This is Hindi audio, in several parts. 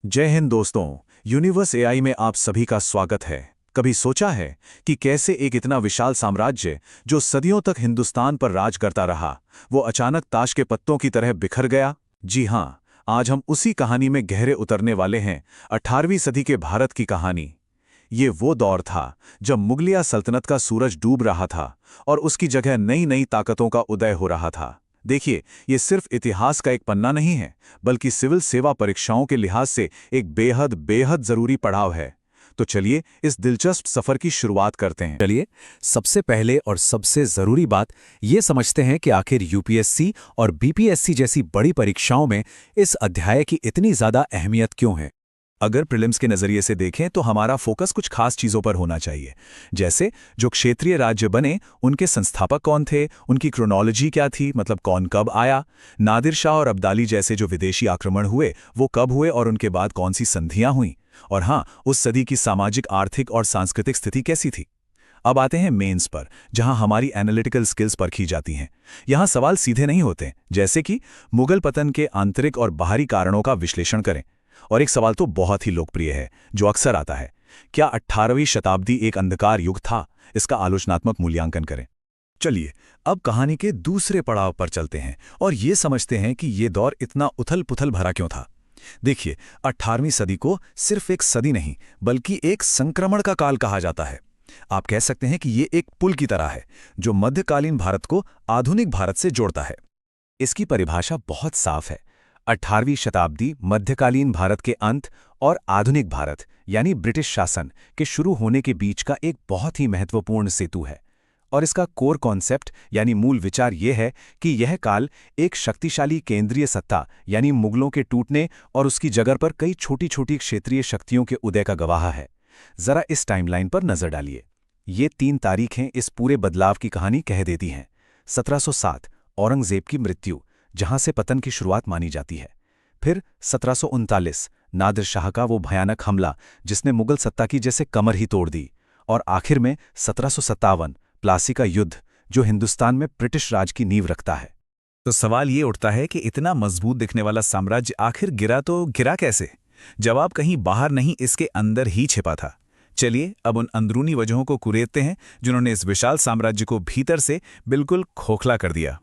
जय हिंद दोस्तों। यूनिवर्स एआई में आप सभी का स्वागत है। कभी सोचा है कि कैसे एक इतना विशाल साम्राज्य जो सदियों तक हिंदुस्तान पर राज करता रहा, वो अचानक ताश के पत्तों की तरह बिखर गया? जी हाँ, आज हम उसी कहानी में गहरे उतरने वाले हैं। 18वीं सदी के भारत की कहानी। ये वो दौर था जब मुगलिया सल्तनत का सूरज डूब रहा था और उसकी जगह नई नई ताकतों का उदय हो रहा था। देखिए, ये सिर्फ इतिहास का एक पन्ना नहीं है, बल्कि सिविल सेवा परीक्षाओं के लिहाज से एक बेहद बेहद जरूरी पड़ाव है। तो चलिए इस दिलचस्प सफर की शुरुआत करते हैं। चलिए, सबसे पहले और सबसे जरूरी बात ये समझते हैं कि आखिर यूपीएससी और बीपीएससी जैसी बड़ी परीक्षाओं में इस अध्याय की इतनी ज्यादा अहमियत क्यों है। अगर प्रीलिम्स के नजरिए से देखें तो हमारा फोकस कुछ खास चीजों पर होना चाहिए, जैसे जो क्षेत्रीय राज्य बने उनके संस्थापक कौन थे, उनकी क्रोनोलॉजी क्या थी, मतलब कौन कब आया, नादिर शाह और अब्दाली जैसे जो विदेशी आक्रमण हुए वो कब हुए और उनके बाद कौन सी संधियां हुईं, और हाँ, उस सदी की सामाजिक, आर्थिक और सांस्कृतिक स्थिति कैसी थी। अब आते हैं मेंस पर, जहां हमारी एनालिटिकल स्किल्स परखी जाती हैं। यहां सवाल सीधे नहीं होते, जैसे कि मुगल पतन के आंतरिक और बाहरी कारणों का विश्लेषण करें। और एक सवाल तो बहुत ही लोकप्रिय है जो अक्सर आता है, क्या 18वीं शताब्दी एक अंधकार युग था? इसका आलोचनात्मक मूल्यांकन करें। चलिए, अब कहानी के दूसरे पड़ाव पर चलते हैं और ये समझते हैं कि ये दौर इतना उथल-पुथल भरा क्यों था। देखिए, 18वीं सदी को सिर्फ एक सदी नहीं बल्कि एक संक्रमण का काल कहा जाता है। आप कह सकते हैं कि ये एक पुल की तरह है जो मध्यकालीन भारत को आधुनिक भारत से जोड़ता है। इसकी परिभाषा बहुत साफ है। 18वीं शताब्दी मध्यकालीन भारत के अंत और आधुनिक भारत यानी ब्रिटिश शासन के शुरू होने के बीच का एक बहुत ही महत्वपूर्ण सेतु है। और इसका कोर कॉन्सेप्ट यानी मूल विचार यह है कि यह काल एक शक्तिशाली केंद्रीय सत्ता यानी मुगलों के टूटने और उसकी जगह पर कई छोटी छोटी क्षेत्रीय शक्तियों के उदय का गवाह है। जरा इस टाइमलाइन पर नजर डालिए। ये 3 तारीखें इस पूरे बदलाव की कहानी कह देती हैं। 1707 औरंगजेब की मृत्यु, जहां से पतन की शुरुआत मानी जाती है। फिर 1739 नादिर शाह का वो भयानक हमला जिसने मुगल सत्ता की जैसे कमर ही तोड़ दी। और आखिर में 1757 प्लासी का युद्ध, जो हिंदुस्तान में ब्रिटिश राज की नींव रखता है। तो सवाल ये उठता है कि इतना मजबूत दिखने वाला साम्राज्य आखिर गिरा तो गिरा कैसे? जवाब कहीं बाहर नहीं, इसके अंदर ही छिपा था। चलिए अब उन अंदरूनी वजहों को कुरेदते हैं जिन्होंने इस विशाल साम्राज्य को भीतर से बिल्कुल खोखला कर दिया।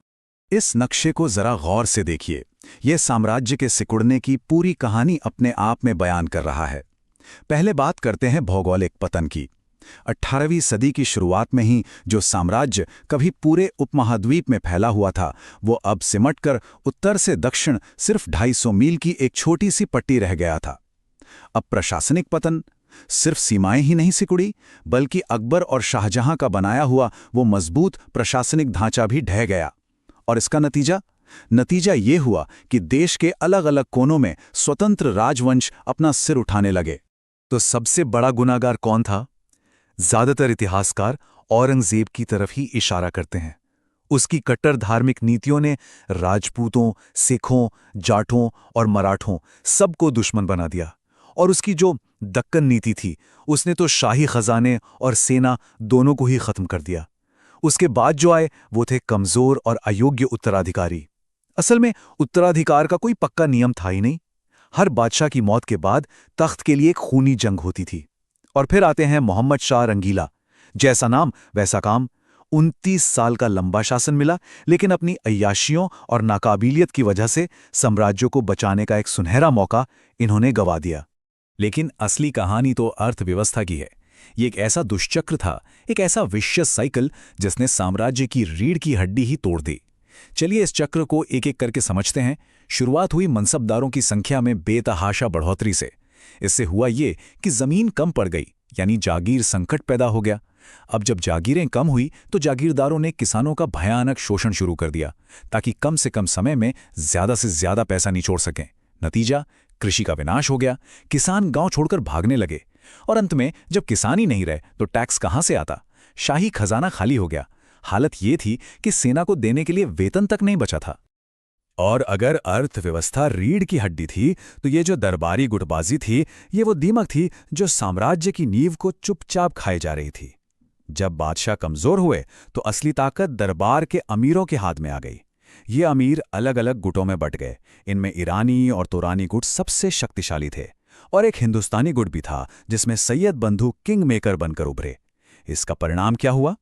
इस नक्शे को जरा गौर से देखिए। यह साम्राज्य के सिकुड़ने की पूरी कहानी अपने आप में बयान कर रहा है। पहले बात करते हैं भौगोलिक पतन की। 18वीं सदी की शुरुआत में ही जो साम्राज्य कभी पूरे उपमहाद्वीप में फैला हुआ था, वो अब सिमटकर उत्तर से दक्षिण सिर्फ 250 मील की एक छोटी सी पट्टी रह गया था। अब प्रशासनिक पतन, सिर्फ सीमाएं ही नहीं सिकुड़ी, बल्कि अकबर और शाहजहां का बनाया हुआ वो मजबूत प्रशासनिक ढांचा भी ढह गया। और इसका नतीजा ये हुआ कि देश के अलग अलग कोनों में स्वतंत्र राजवंश अपना सिर उठाने लगे। तो सबसे बड़ा गुनाहगार कौन था? ज्यादातर इतिहासकार औरंगजेब की तरफ ही इशारा करते हैं। उसकी कट्टर धार्मिक नीतियों ने राजपूतों, सिखों, जाटों और मराठों सबको दुश्मन बना दिया। और उसकी जो दक्कन नीति थी, उसने तो शाही खजाने और सेना दोनों को ही खत्म कर दिया। उसके बाद जो आए वो थे कमजोर और अयोग्य उत्तराधिकारी। असल में उत्तराधिकार का कोई पक्का नियम था ही नहीं। हर बादशाह की मौत के बाद तख्त के लिए एक खूनी जंग होती थी। और फिर आते हैं मोहम्मद शाह रंगीला। जैसा नाम वैसा काम। 29 साल का लंबा शासन मिला, लेकिन अपनी अय्याशियों और नाकाबिलियत की वजह से साम्राज्य को बचाने का एक सुनहरा मौका इन्होंने गंवा दिया। लेकिन असली कहानी तो अर्थव्यवस्था की है। ये एक ऐसा दुष्चक्र था, एक ऐसा विशियस साइकिल जिसने साम्राज्य की रीढ़ की हड्डी ही तोड़ दी। चलिए इस चक्र को एक एक करके समझते हैं। शुरुआत हुई मनसबदारों की संख्या में बेतहाशा बढ़ोतरी से। इससे हुआ ये कि जमीन कम पड़ गई, यानी जागीर संकट पैदा हो गया। अब जब जागीरें कम हुई तो जागीरदारों ने किसानों का भयानक शोषण शुरू कर दिया, ताकि कम से कम समय में ज्यादा से ज्यादा पैसा निचोड़ सकें। नतीजा, कृषि का विनाश हो गया। किसान गांव छोड़कर भागने लगे। और अंत में जब किसान ही नहीं रहे तो टैक्स कहां से आता? शाही खजाना खाली हो गया। हालत ये थी कि सेना को देने के लिए वेतन तक नहीं बचा था। और अगर अर्थव्यवस्था रीढ़ की हड्डी थी, तो ये जो दरबारी गुटबाजी थी, ये वो दीमक थी जो साम्राज्य की नींव को चुपचाप खाई जा रही थी। जब बादशाह कमजोर हुए तो असली ताकत दरबार के अमीरों के हाथ में आ गई। ये अमीर अलग अलग गुटों में बंट गए। इनमें ईरानी और तुरानी गुट सबसे शक्तिशाली थे। और एक हिंदुस्तानी गुट भी था जिसमें सैयद बंधु किंग मेकर बनकर उभरे। इसका परिणाम क्या हुआ?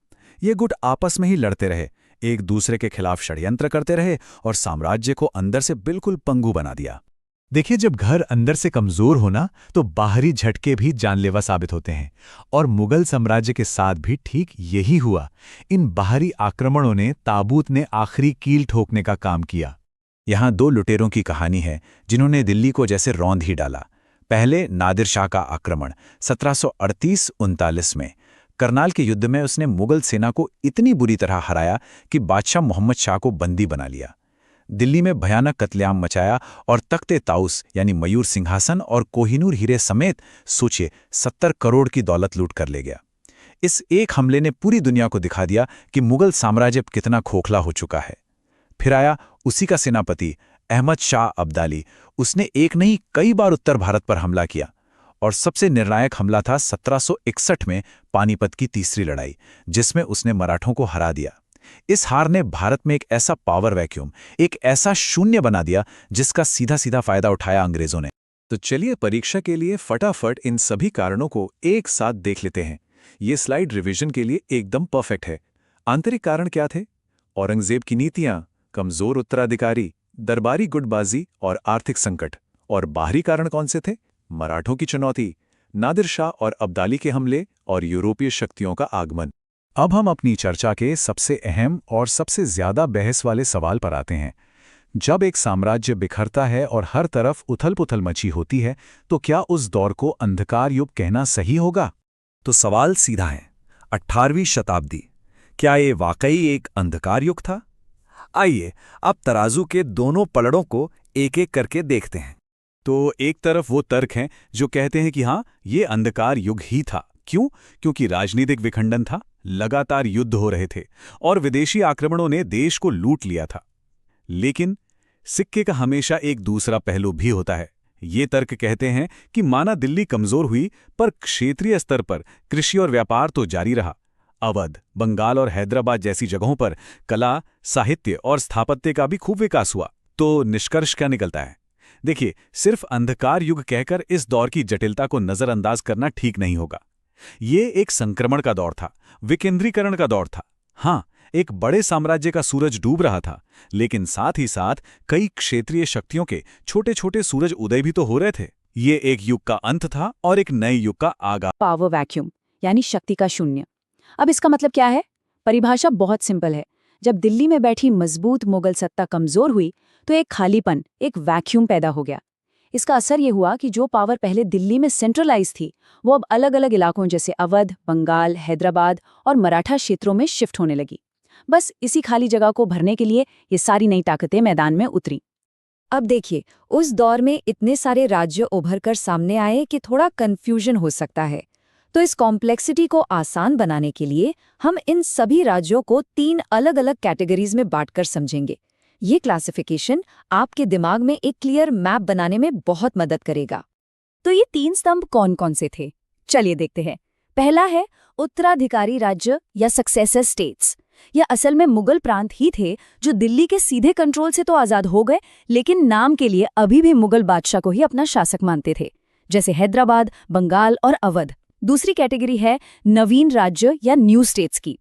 ये गुट आपस में ही लड़ते रहे, एक दूसरे के खिलाफ षड्यंत्र करते रहे और साम्राज्य को अंदर से बिल्कुल पंगु बना दिया। देखिए, जब घर अंदर से कमजोर होना तो बाहरी झटके भी जानलेवा साबित होते हैं, और मुगल साम्राज्य के साथ भी ठीक यही हुआ। इन बाहरी आक्रमणों ने ताबूत ने आखिरी कील ठोकने का काम किया। यहाँ दो लुटेरों की कहानी है जिन्होंने दिल्ली को जैसे रौंद ही डाला। पहले नादिर शाह का आक्रमण 1738-39 में। करनाल के युद्ध में उसने मुगल सेना को इतनी बुरी तरह हराया कि बादशाह मोहम्मद शाह को बंदी बना लिया। दिल्ली में भयानक कत्लेआम मचाया और तख्ते ताउस यानी मयूर सिंहासन और कोहिनूर हीरे समेत सोचिए 70 करोड़ की दौलत लूट कर ले गया। इस एक हमले ने पूरी दुनिया को दिखा दिया कि मुगल साम्राज्य कितना खोखला हो चुका है। फिर आया उसी का सेनापति अहमद शाह अब्दाली। उसने एक नहीं कई बार उत्तर भारत पर हमला किया और सबसे निर्णायक हमला था 1761 में पानीपत की तीसरी लड़ाई, जिसमें उसने मराठों को हरा दिया। इस हार ने भारत में एक ऐसा पावर वैक्यूम, एक ऐसा शून्य बना दिया जिसका सीधा सीधा फायदा उठाया अंग्रेजों ने। तो चलिए परीक्षा के लिए फटाफट इन सभी कारणों को एक साथ देख लेते हैं। ये स्लाइड रिवीजन के लिए एकदम परफेक्ट है। आंतरिक कारण क्या थे? औरंगजेब की नीतियां, कमजोर उत्तराधिकारी, दरबारी गुटबाजी और आर्थिक संकट। और बाहरी कारण कौन से थे? मराठों की चुनौती, नादिर शाह और अब्दाली के हमले और यूरोपीय शक्तियों का आगमन। अब हम अपनी चर्चा के सबसे अहम और सबसे ज्यादा बहस वाले सवाल पर आते हैं। जब एक साम्राज्य बिखरता है और हर तरफ उथल-पुथल मची होती है, तो क्या उस दौर को अंधकार युग कहना सही होगा? तो सवाल सीधा है, 18वीं शताब्दी, क्या ये वाकई एक अंधकार युग था? आइए अब तराजू के दोनों पलड़ों को एक एक करके देखते हैं। तो एक तरफ वो तर्क हैं जो कहते हैं कि हाँ, ये अंधकार युग ही था। क्यों? क्योंकि राजनीतिक विखंडन था, लगातार युद्ध हो रहे थे और विदेशी आक्रमणों ने देश को लूट लिया था। लेकिन सिक्के का हमेशा एक दूसरा पहलू भी होता है। ये तर्क कहते हैं कि माना दिल्ली कमजोर हुई, पर क्षेत्रीय स्तर पर कृषि और व्यापार तो जारी रहा। अवध, बंगाल और हैदराबाद जैसी जगहों पर कला, साहित्य और स्थापत्य का भी खूब विकास हुआ। तो निष्कर्ष क्या निकलता है? देखिए, सिर्फ अंधकार युग कहकर इस दौर की जटिलता को नजरअंदाज करना ठीक नहीं होगा। ये एक संक्रमण का दौर था, विकेंद्रीकरण का दौर था। हाँ, एक बड़े साम्राज्य का सूरज डूब रहा था, लेकिन साथ ही साथ कई क्षेत्रीय शक्तियों के छोटे छोटे सूरज उदय भी तो हो रहे थे। ये एक युग का अंत था और एक नए युग का आगाज। पावर वैक्यूम यानी शक्ति का शून्य। अब इसका मतलब क्या है? परिभाषा बहुत सिंपल है। जब दिल्ली में बैठी मजबूत मुगल सत्ता कमजोर हुई, तो एक खालीपन, एक वैक्यूम पैदा हो गया। इसका असर ये हुआ कि जो पावर पहले दिल्ली में सेंट्रलाइज थी, वो अब अलग अलग इलाकों जैसे अवध, बंगाल, हैदराबाद और मराठा क्षेत्रों में शिफ्ट होने लगी। बस इसी खाली जगह को भरने के लिए ये सारी नई ताकतें मैदान में उतरी। अब देखिए, उस दौर में इतने सारे राज्य उभर कर सामने आए कि थोड़ा कंफ्यूजन हो सकता है। तो इस कॉम्प्लेक्सिटी को आसान बनाने के लिए हम इन सभी राज्यों को 3 अलग अलग कैटेगरीज में बांटकर समझेंगे। ये क्लासिफिकेशन आपके दिमाग में एक क्लियर मैप बनाने में बहुत मदद करेगा। तो ये 3 स्तंभ कौन कौन से थे? चलिए देखते हैं। पहला है उत्तराधिकारी राज्य या सक्सेसर स्टेट्स। यह असल में मुगल प्रांत ही थे जो दिल्ली के सीधे कंट्रोल से तो आजाद हो गए, लेकिन नाम के लिए अभी भी मुगल बादशाह को ही अपना शासक मानते थे, जैसे हैदराबाद, बंगाल और अवध। दूसरी कैटेगरी है नवीन राज्य या न्यू स्टेट्स की।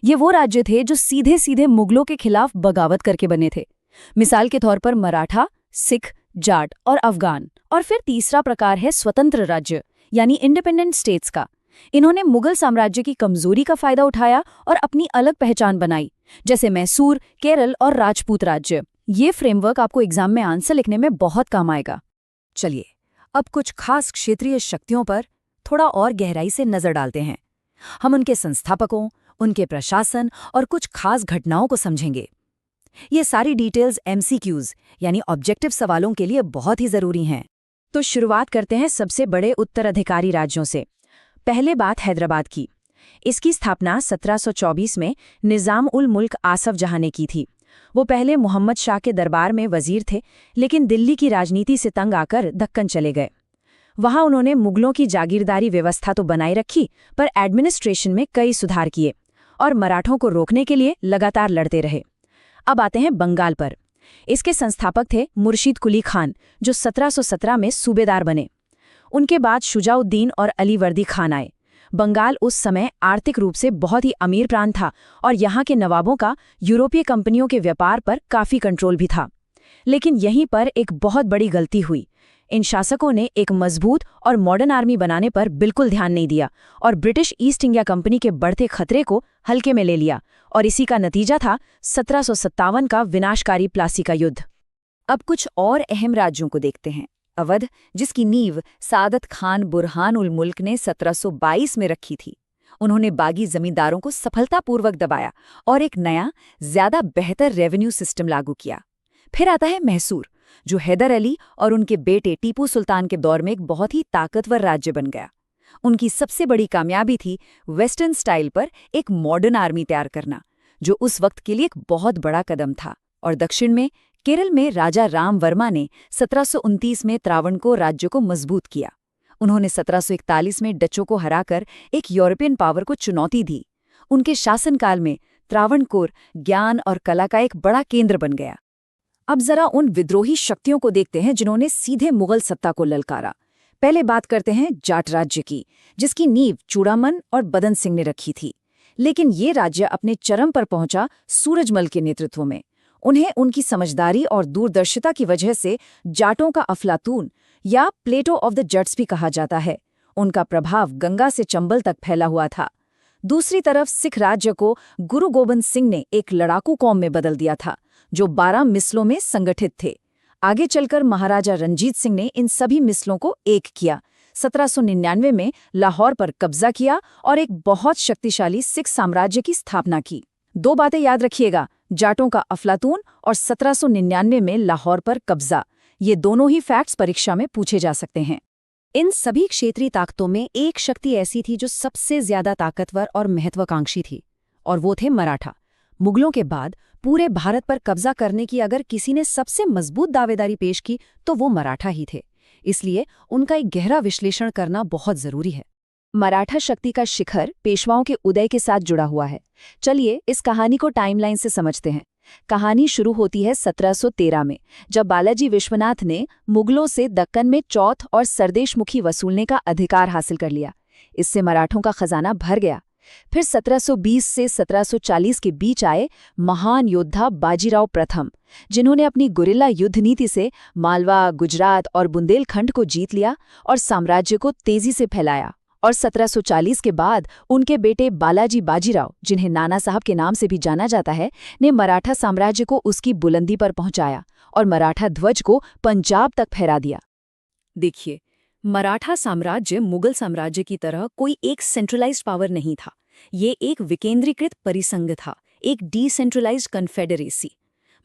ये वो राज्य थे जो सीधे सीधे मुगलों के खिलाफ बगावत करके बने थे। मिसाल के तौर पर मराठा, सिख, जाट और अफगान। और फिर तीसरा प्रकार है स्वतंत्र राज्य यानी इंडिपेंडेंट स्टेट्स का। इन्होंने मुगल साम्राज्य की कमजोरी का फायदा उठाया और अपनी अलग पहचान बनाई, जैसे मैसूर, केरल और राजपूत राज्य। ये फ्रेमवर्क आपको एग्जाम में आंसर लिखने में बहुत काम आएगा। चलिए, अब कुछ खास क्षेत्रीय शक्तियों पर थोड़ा और गहराई से नजर डालते हैं। हम उनके संस्थापकों, उनके प्रशासन और कुछ खास घटनाओं को समझेंगे। ये सारी डिटेल्स MCQs यानी ऑब्जेक्टिव सवालों के लिए बहुत ही जरूरी हैं। तो शुरुआत करते हैं सबसे बड़े उत्तराधिकारी राज्यों से। पहले बात हैदराबाद की। इसकी स्थापना 1724 में निजाम उल मुल्क आसफ जहां ने की थी। वो पहले मोहम्मद शाह के दरबार में वजीर थे, लेकिन दिल्ली की राजनीति से तंग आकर दक्कन चले गए। वहां उन्होंने मुगलों की जागीरदारी व्यवस्था तो बनाए रखी, पर एडमिनिस्ट्रेशन में कई सुधार किए और मराठों को रोकने के लिए लगातार लड़ते रहे। अब आते हैं बंगाल पर। इसके संस्थापक थे मुर्शीद कुली खान, जो 1717 में सूबेदार बने। उनके बाद शुजाउद्दीन और अलीवर्दी खान आए। बंगाल उस समय आर्थिक रूप से बहुत ही अमीर प्रांत था और यहाँ के नवाबों का यूरोपीय कंपनियों के व्यापार पर काफ़ी कंट्रोल भी था। लेकिन यहीं पर एक बहुत बड़ी गलती हुई। इन शासकों ने एक मजबूत और मॉडर्न आर्मी बनाने पर बिल्कुल ध्यान नहीं दिया और ब्रिटिश ईस्ट इंडिया कंपनी के बढ़ते खतरे को हल्के में ले लिया, और इसी का नतीजा था 1757 का विनाशकारी प्लासी का युद्ध। अब कुछ और अहम राज्यों को देखते हैं। अवध, जिसकी नींव सादत खान बुरहान उल मुल्क ने 1722 में रखी थी। उन्होंने बागी जमींदारों को सफलतापूर्वक दबाया और एक नया, ज्यादा बेहतर रेवेन्यू सिस्टम लागू किया। फिर आता है मैसूर, जो हैदर अली और उनके बेटे टीपू सुल्तान के दौर में एक बहुत ही ताकतवर राज्य बन गया। उनकी सबसे बड़ी कामयाबी थी वेस्टर्न स्टाइल पर एक मॉडर्न आर्मी तैयार करना, जो उस वक्त के लिए एक बहुत बड़ा कदम था। और दक्षिण में केरल में राजा राम वर्मा ने 1729 में त्रावणकोर राज्य को मजबूत किया। उन्होंने 1741 में डचों को हराकर एक यूरोपियन पावर को चुनौती दी। उनके शासनकाल में त्रावणकोर ज्ञान और कला का एक बड़ा केंद्र बन गया। अब जरा उन विद्रोही शक्तियों को देखते हैं जिन्होंने सीधे मुगल सत्ता को ललकारा। पहले बात करते हैं जाट राज्य की, जिसकी नींव चूड़ामन और बदन सिंह ने रखी थी। लेकिन ये राज्य अपने चरम पर पहुंचा सूरजमल के नेतृत्व में। उन्हें उनकी समझदारी और दूरदर्शिता की वजह से जाटों का अफलातून या प्लेटो ऑफ द जट्स भी कहा जाता है। उनका प्रभाव गंगा से चंबल तक फैला हुआ था। दूसरी तरफ सिख राज्य को गुरु गोबिंद सिंह ने एक लड़ाकू कौम में बदल दिया था, जो 12 मिसलों में संगठित थे। आगे चलकर महाराजा रणजीत सिंह ने इन सभी मिसलों को एक किया, 1799 में लाहौर पर कब्जा किया और एक बहुत शक्तिशाली सिख साम्राज्य की स्थापना की। 2 बातें याद रखिएगा, जाटों का अफलातून और 1799 में लाहौर पर कब्जा। ये दोनों ही फैक्ट्स परीक्षा में पूछे जा सकते हैं। इन सभी क्षेत्रीय ताकतों में एक शक्ति ऐसी थी जो सबसे ज्यादा ताकतवर और महत्वाकांक्षी थी, और वो थे मराठा। मुगलों के बाद पूरे भारत पर कब्जा करने की अगर किसी ने सबसे मजबूत दावेदारी पेश की तो वो मराठा ही थे। इसलिए उनका एक गहरा विश्लेषण करना बहुत जरूरी है। मराठा शक्ति का शिखर पेशवाओं के उदय के साथ जुड़ा हुआ है। चलिए इस कहानी को टाइमलाइन से समझते हैं। कहानी शुरू होती है 1713 में, जब बालाजी विश्वनाथ ने मुगलों से दक्कन में चौथ और सरदेशमुखी वसूलने का अधिकार हासिल कर लिया। इससे मराठों का खजाना भर गया। फिर 1720 से 1740 के बीच आए महान योद्धा बाजीराव प्रथम, जिन्होंने अपनी गुरिल्ला युद्ध नीति से मालवा, गुजरात और बुंदेलखंड को जीत लिया और साम्राज्य को तेजी से फैलाया। और 1740 के बाद उनके बेटे बालाजी बाजीराव, जिन्हें नाना साहब के नाम से भी जाना जाता है, ने मराठा साम्राज्य को उसकी बुलंदी पर पहुंचाया और मराठा ध्वज को पंजाब तक फहरा दिया। देखिए, मराठा साम्राज्य मुगल साम्राज्य की तरह कोई एक सेंट्रलाइज्ड पावर नहीं था। ये एक विकेंद्रीकृत परिसंघ था, एक डिसेंट्रलाइज्ड कन्फेडरेसी।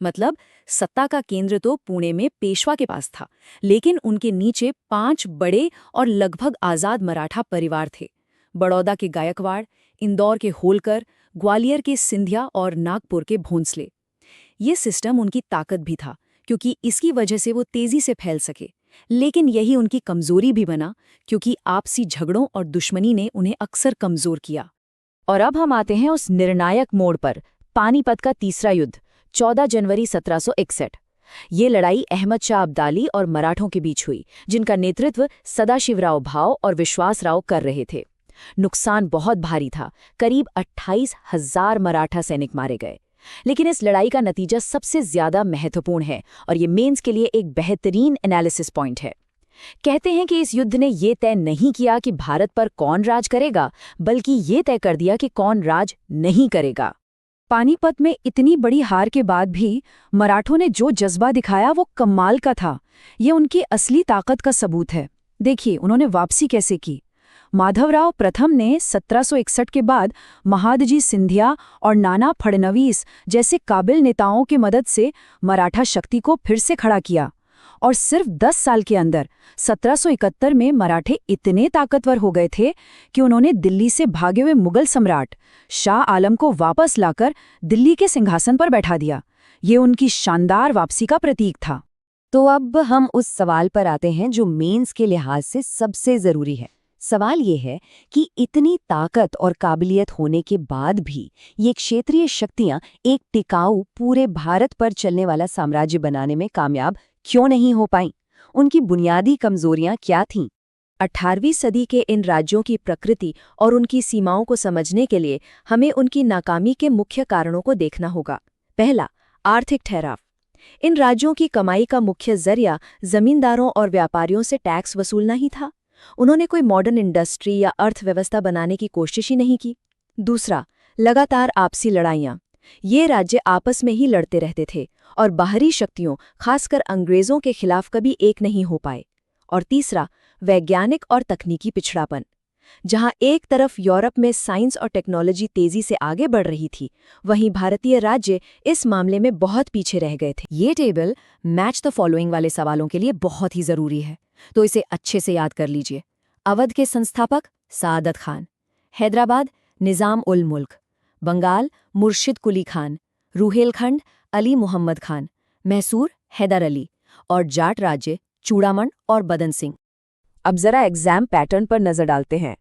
मतलब सत्ता का केंद्र तो पुणे में पेशवा के पास था, लेकिन उनके नीचे 5 बड़े और लगभग आजाद मराठा परिवार थे। बड़ौदा के गायकवाड़, इंदौर के होलकर, ग्वालियर के सिंधिया और नागपुर के भोंसले। ये सिस्टम उनकी ताकत भी था, क्योंकि इसकी वजह से वो तेजी से फैल सके। लेकिन यही उनकी कमजोरी भी बना, क्योंकि आपसी झगड़ों और दुश्मनी ने उन्हें अक्सर कमजोर किया। और अब हम आते हैं उस निर्णायक मोड़ पर, पानीपत का तीसरा युद्ध, 14 जनवरी 1761। ये लड़ाई अहमद शाह अब्दाली और मराठों के बीच हुई, जिनका नेतृत्व सदाशिवराव भाव और विश्वासराव कर रहे थे। नुकसान बहुत भारी था, करीब 28,000 मराठा सैनिक मारे गए। लेकिन इस लड़ाई का नतीजा सबसे ज्यादा महत्वपूर्ण है और ये मेंस के लिए एक बेहतरीन एनालिसिस पॉइंट है। कहते हैं कि इस युद्ध ने ये तय नहीं किया कि भारत पर कौन राज करेगा, बल्कि ये तय कर दिया कि कौन राज नहीं करेगा। पानीपत में इतनी बड़ी हार के बाद भी मराठों ने जो जज्बा दिखाया वो कमाल का था। ये उनकी असली ताकत का सबूत है। देखिए उन्होंने वापसी कैसे की। माधवराव प्रथम ने 1761 के बाद महादजी सिंधिया और नाना फडणवीस जैसे काबिल नेताओं की मदद से मराठा शक्ति को फिर से खड़ा किया, और सिर्फ 10 साल के अंदर 1771 में मराठे इतने ताकतवर हो गए थे कि उन्होंने दिल्ली से भागे हुए मुगल सम्राट शाह आलम को वापस लाकर दिल्ली के सिंहासन पर बैठा दिया। ये उनकी शानदार वापसी का प्रतीक था। तो अब हम उस सवाल पर आते हैं जो मेंस के लिहाज से सबसे जरूरी है। सवाल ये है कि इतनी ताकत और काबिलियत होने के बाद भी ये क्षेत्रीय शक्तियां एक टिकाऊ पूरे भारत पर चलने वाला साम्राज्य बनाने में कामयाब क्यों नहीं हो पाईं? उनकी बुनियादी कमजोरियां क्या थीं? 18वीं सदी के इन राज्यों की प्रकृति और उनकी सीमाओं को समझने के लिए हमें उनकी नाकामी के मुख्य कारणों को देखना होगा। पहला, आर्थिक ठहराव। इन राज्यों की कमाई का मुख्य जरिया जमींदारों और व्यापारियों से टैक्स वसूलना ही था। उन्होंने कोई मॉडर्न इंडस्ट्री या अर्थव्यवस्था बनाने की कोशिश ही नहीं की। दूसरा, लगातार आपसी लड़ाइयाँ। ये राज्य आपस में ही लड़ते रहते थे और बाहरी शक्तियों, खासकर अंग्रेजों के खिलाफ कभी एक नहीं हो पाए। और तीसरा, वैज्ञानिक और तकनीकी पिछड़ापन। जहां एक तरफ यूरोप में साइंस और टेक्नोलॉजी तेजी से आगे बढ़ रही थी, वहीं भारतीय राज्य इस मामले में बहुत पीछे रह गए थे। ये टेबल मैच द फॉलोइंग वाले सवालों के लिए बहुत ही जरूरी है, तो इसे अच्छे से याद कर लीजिए। अवध के संस्थापक सादत खान, हैदराबाद निजाम उल मुल्क, बंगाल मुर्शिद कुली खान, रुहेलखंड अली मुहम्मद खान, मैसूर हैदर अली और जाट राज्य चूड़ामण और बदन सिंह। अब जरा एग्जाम पैटर्न पर नजर डालते हैं।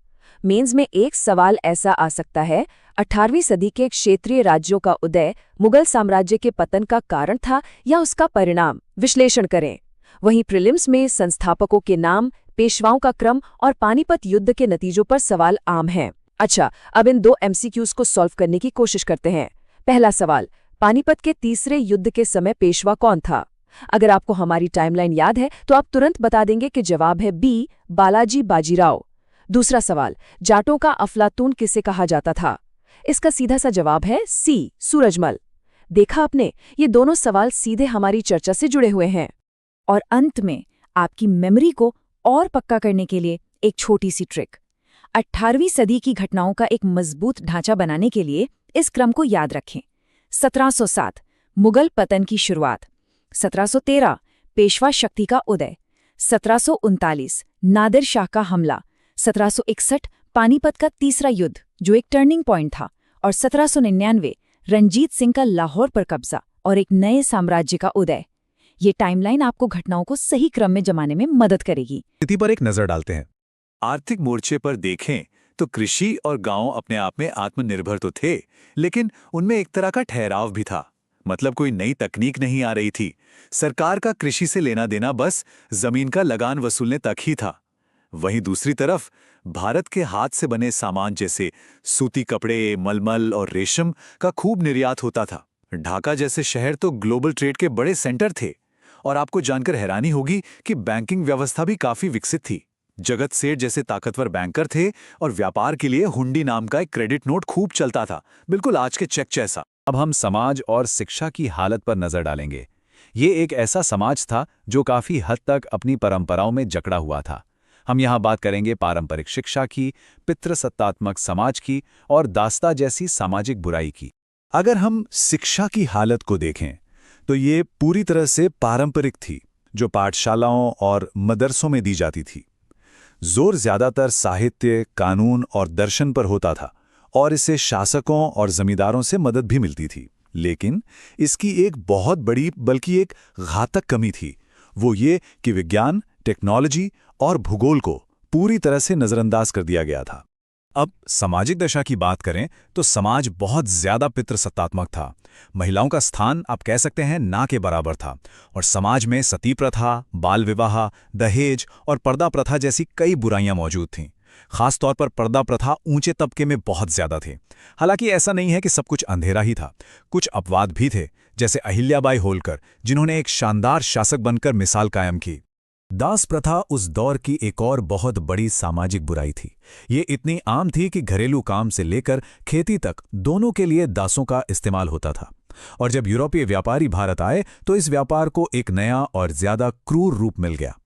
मेंस में एक सवाल ऐसा आ सकता है, 18वीं सदी के क्षेत्रीय राज्यों का उदय मुगल साम्राज्य के पतन का कारण था या उसका परिणाम? विश्लेषण करें। वहीं प्रीलिम्स में संस्थापकों के नाम, पेशवाओं का क्रम और पानीपत युद्ध के नतीजों पर सवाल आम हैं। अच्छा, अब इन 2 MCQs को सॉल्व करने की कोशिश करते हैं। पहला सवाल, पानीपत के तीसरे युद्ध के समय पेशवा कौन था? अगर आपको हमारी टाइमलाइन याद है तो आप तुरंत बता देंगे कि जवाब है बी, बालाजी बाजीराव। दूसरा सवाल, जाटों का अफलातून किसे कहा जाता था? इसका सीधा सा जवाब है सी, सूरजमल। देखा आपने, ये दोनों सवाल सीधे हमारी चर्चा से जुड़े हुए हैं। और अंत में आपकी मेमोरी को और पक्का करने के लिए एक छोटी सी ट्रिक। 18वीं सदी की घटनाओं का एक मजबूत ढांचा बनाने के लिए इस क्रम को याद रखें। 1707 मुगल पतन की शुरुआत, 1713 पेशवा शक्ति का उदय, 1739 नादिर शाह का हमला, 1761 पानीपत का तीसरा युद्ध जो एक टर्निंग पॉइंट था, और 1799 रंजीत सिंह का लाहौर पर कब्जा और एक नए साम्राज्य का उदय। ये टाइमलाइन आपको घटनाओं को सही क्रम में जमाने में मदद करेगी। स्थिति पर एक नजर डालते हैं। आर्थिक मोर्चे पर देखें तो कृषि और गांव अपने आप में आत्मनिर्भर तो थे, लेकिन उनमें एक तरह का ठहराव भी था। मतलब कोई नई तकनीक नहीं आ रही थी। सरकार का कृषि से लेना देना बस जमीन का लगान वसूलने तक ही था। वहीं दूसरी तरफ भारत के हाथ से बने सामान जैसे सूती कपड़े, मलमल और रेशम का खूब निर्यात होता था। ढाका जैसे शहर तो ग्लोबल ट्रेड के बड़े सेंटर थे। और आपको जानकर हैरानी होगी कि बैंकिंग व्यवस्था भी काफी विकसित थी। जगत सेठ जैसे ताकतवर बैंकर थे और व्यापार के लिए हुंडी नाम का एक क्रेडिट नोट खूब चलता था, बिल्कुल आज के चेक जैसा। अब हम समाज और शिक्षा की हालत पर नजर डालेंगे। ये एक ऐसा समाज था जो काफी हद तक अपनी परंपराओं में जकड़ा हुआ था। हम यहाँ बात करेंगे पारंपरिक शिक्षा की, पितृसत्तात्मक समाज की और दास्ता जैसी सामाजिक बुराई की। अगर हम शिक्षा की हालत को देखें तो ये पूरी तरह से पारंपरिक थी, जो पाठशालाओं और मदरसों में दी जाती थी। जोर ज्यादातर साहित्य, कानून और दर्शन पर होता था और इससे शासकों और जमींदारों से मदद भी मिलती थी। लेकिन इसकी एक बहुत बड़ी बल्कि एक घातक कमी थी, वो ये कि विज्ञान, टेक्नोलॉजी और भूगोल को पूरी तरह से नजरअंदाज कर दिया गया था। अब सामाजिक दशा की बात करें तो समाज बहुत ज्यादा पितृसत्तात्मक था। महिलाओं का स्थान आप कह सकते हैं ना के बराबर था और समाज में सती प्रथा, बाल विवाह, दहेज और पर्दा प्रथा जैसी कई बुराइयां मौजूद थीं। खासतौर पर पर्दा प्रथा ऊंचे तबके में बहुत ज्यादा थी। हालांकि ऐसा नहीं है कि सब कुछ अंधेरा ही था, कुछ अपवाद भी थे, जैसे अहिल्याबाई होलकर, जिन्होंने एक शानदार शासक बनकर मिसाल कायम की। दास प्रथा उस दौर की एक और बहुत बड़ी सामाजिक बुराई थी। ये इतनी आम थी कि घरेलू काम से लेकर खेती तक दोनों के लिए दासों का इस्तेमाल होता था। और जब यूरोपीय व्यापारी भारत आए तो इस व्यापार को एक नया और ज्यादा क्रूर रूप मिल गया।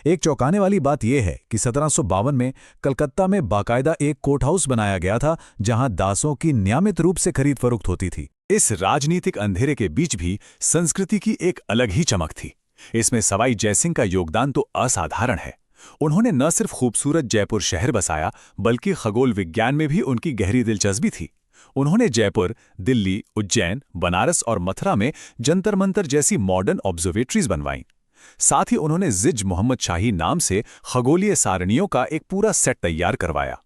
एक चौंकाने वाली बात यह है कि 1752 में कलकत्ता में बाकायदा एक कोर्ट हाउस बनाया गया था, जहां दासों की नियमित रूप से खरीद फरोख्त होती थी। इस राजनीतिक अंधेरे के बीच भी संस्कृति की एक अलग ही चमक थी। इसमें सवाई जयसिंह का योगदान तो असाधारण है। उन्होंने न सिर्फ खूबसूरत जयपुर शहर बसाया, बल्कि खगोल विज्ञान में भी उनकी गहरी दिलचस्पी थी। उन्होंने जयपुर, दिल्ली, उज्जैन, बनारस और मथुरा में जंतर मंतर जैसी मॉडर्न ऑब्जर्वेटरीज बनवाईं। साथ ही उन्होंने जिज मोहम्मद शाही नाम से खगोलीय सारणियों का एक पूरा सेट तैयार करवाया।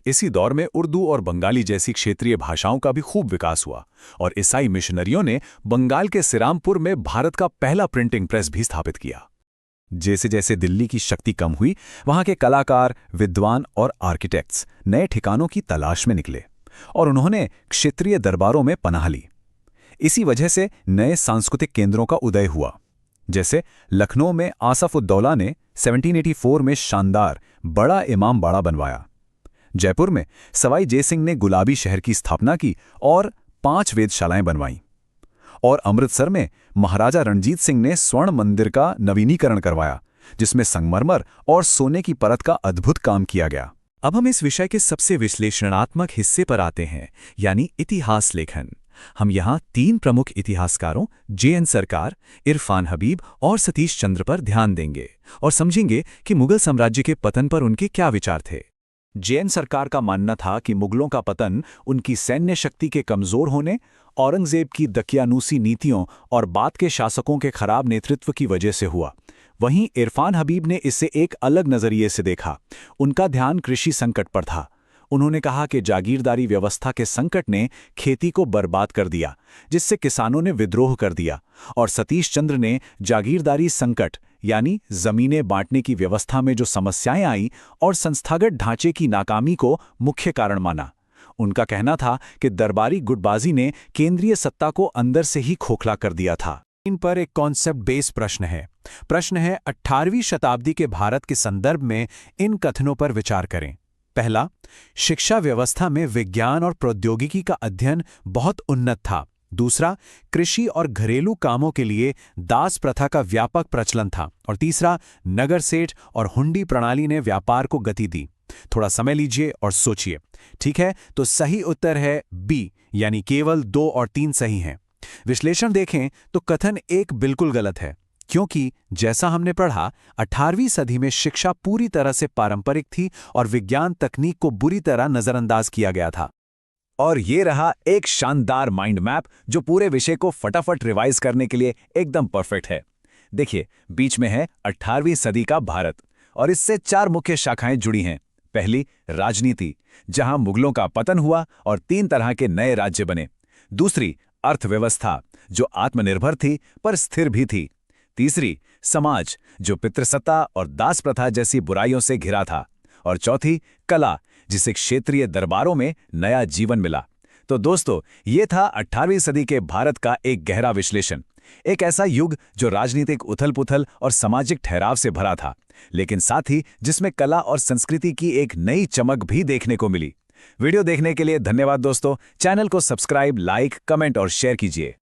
इसी दौर में उर्दू और बंगाली जैसी क्षेत्रीय भाषाओं का भी खूब विकास हुआ और ईसाई मिशनरियों ने बंगाल के सिरामपुर में भारत का पहला प्रिंटिंग प्रेस भी स्थापित किया। जैसे जैसे दिल्ली की शक्ति कम हुई, वहां के कलाकार, विद्वान और आर्किटेक्ट्स नए ठिकानों की तलाश में निकले और उन्होंने क्षेत्रीय दरबारों में पनाह ली। इसी वजह से नए सांस्कृतिक केंद्रों का उदय हुआ। जैसे लखनऊ में आसफ-उद-दौला ने 1784 में शानदार बड़ा इमाम बाड़ा बनवाया। जयपुर में सवाई जय सिंह ने गुलाबी शहर की स्थापना की और 5 वेधशालाएं बनवाईं। और अमृतसर में महाराजा रणजीत सिंह ने स्वर्ण मंदिर का नवीनीकरण करवाया, जिसमें संगमरमर और सोने की परत का अद्भुत काम किया गया। अब हम इस विषय के सबसे विश्लेषणात्मक हिस्से पर आते हैं, यानी इतिहास लेखन। हम यहाँ 3 प्रमुख इतिहासकारों जे.एन. सरकार, इरफान हबीब और सतीश चंद्र पर ध्यान देंगे और समझेंगे कि मुगल साम्राज्य के पतन पर उनके क्या विचार थे। जे.एन. सरकार का मानना था कि मुगलों का पतन उनकी सैन्य शक्ति के कमजोर होने, औरंगजेब की दकियानूसी नीतियों और बाद के शासकों के खराब नेतृत्व की वजह से हुआ। वहीं इरफान हबीब ने इसे एक अलग नजरिए से देखा। उनका ध्यान कृषि संकट पर था। उन्होंने कहा कि जागीरदारी व्यवस्था के संकट ने खेती को बर्बाद कर दिया, जिससे किसानों ने विद्रोह कर दिया। और सतीश चंद्र ने जागीरदारी संकट यानी जमीनें बांटने की व्यवस्था में जो समस्याएं आई और संस्थागत ढांचे की नाकामी को मुख्य कारण माना। उनका कहना था कि दरबारी गुटबाजी ने केंद्रीय सत्ता को अंदर से ही खोखला कर दिया था। इन पर एक कॉन्सेप्ट बेस प्रश्न है। 18वीं शताब्दी के भारत के संदर्भ में इन कथनों पर विचार करें। पहला, शिक्षा व्यवस्था में विज्ञान और प्रौद्योगिकी का अध्ययन बहुत उन्नत था। दूसरा, कृषि और घरेलू कामों के लिए दास प्रथा का व्यापक प्रचलन था। और तीसरा, नगर सेठ और हुंडी प्रणाली ने व्यापार को गति दी। थोड़ा समय लीजिए और सोचिए। ठीक है, तो सही उत्तर है बी, यानी केवल 2 और 3 सही हैं। विश्लेषण देखें तो कथन 1 बिल्कुल गलत है, क्योंकि जैसा हमने पढ़ा 18वीं सदी में शिक्षा पूरी तरह से पारंपरिक थी और विज्ञान तकनीक को बुरी तरह नजरअंदाज किया गया था। और ये रहा एक शानदार माइंड मैप जो पूरे विषय को फटाफट रिवाइज करने के लिए एकदम परफेक्ट है। देखिए, बीच में है 18वीं सदी का भारत और इससे 4 मुख्य शाखाएं जुड़ी हैं। पहली, राजनीति, जहां मुगलों का पतन हुआ और 3 तरह के नए राज्य बने। दूसरी, अर्थव्यवस्था, जो आत्मनिर्भर थी पर स्थिर भी थी। तीसरी, समाज, जो पितृसत्ता और दास प्रथा जैसी बुराइयों से घिरा था। और चौथी, कला, जिसे क्षेत्रीय दरबारों में नया जीवन मिला। तो दोस्तों, ये था 18वीं सदी के भारत का एक गहरा विश्लेषण। एक ऐसा युग जो राजनीतिक उथल-पुथल और सामाजिक ठहराव से भरा था, लेकिन साथ ही जिसमें कला और संस्कृति की एक नई चमक भी देखने को मिली। वीडियो देखने के लिए धन्यवाद दोस्तों। चैनल को सब्सक्राइब, लाइक, कमेंट और शेयर कीजिए।